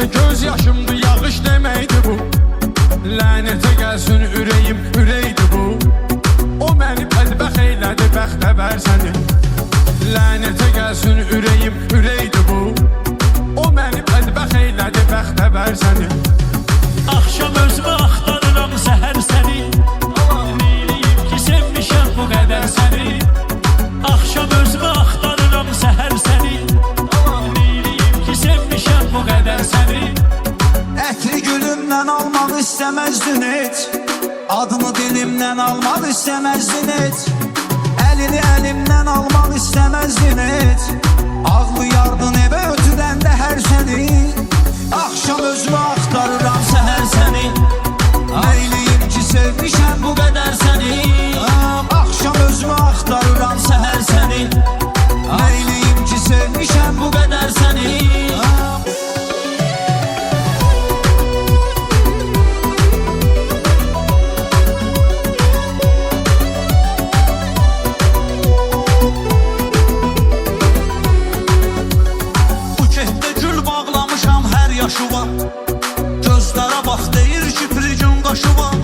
çeşmə göz yaşımdı, yağış deməkdi bu. Lənətə gəlsin ürəyim, ürəkdir bu. O məni bədbəxt eylədi, bəxtəvər səni. Lənətə gəlsin ürəyim, ürəkdir bu. O məni bədbəxt eylədi, bəxtəvər səni. Axşam özümü axtarıram səhər səni. Neyləyim ki sevmişəm bu qədər səni. Axşam özümü axtarıram səhər səni. Neyləyim ki sevmişəm bu qədər səni. Ətri gülümdən almaq istəməzdin heç. Adını dilimdən almaq istəməzdin heç. Əlini əlimdən almaq istəməzdin heç. Ağlayardın evə ötüləndə hər səni. Axşam özümü axtarıram səhər səni. Neyləyim ki sevmişəm bu qədər səni. Axşam özümü axtarıram səhər səni. Neyləyim ki sevmişəm bu qədər səni. Gözlərə bax deyir ki pirgün qaşı var.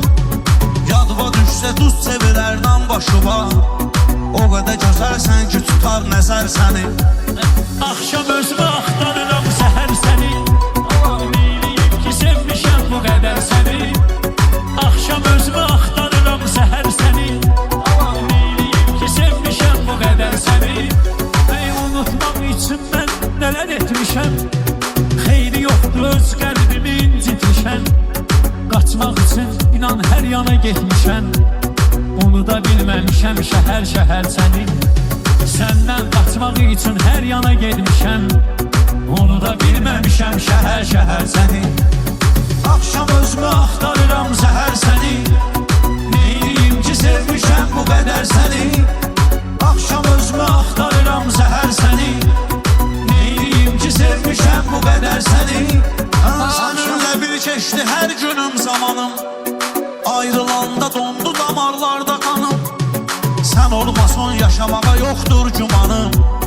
Yadva düşsə duz çevirərdən başı var. O qədər gözəlsən ki tutar nəzər səni. Axşam özümü axtarıram səhər səni. Neyləyim ki sevmişəm bu qədər səni. Axşam özümü axtarıram səhər səni. Neyləyim ki sevmişəm bu qədər səni. Ey unutmaq üçün mən nələr etmişəm. Xeyri yoxdur öz qəlbimi incitmişən. Qaçmaq üçün inan hər yana getmişəm. Onu da bilməmişəm şəhər səni. Səndən qaçmaq üçün hər yana getmişəm. Onu da bilməmişəm şəhər səni. Axşam özümü axtarıram səhər səni. Neyləyim ki sevmişəm bu qədər səni. Axşam özümü axtarıram səhər səni. Neyləyim ki sevmişəm bu qədər səni. Səninlə bir keçdi hər günüm zamanım. Ayrılanda dondu damarlarda qanım. Sən olmasan yaşamağa yoxdur gümanım.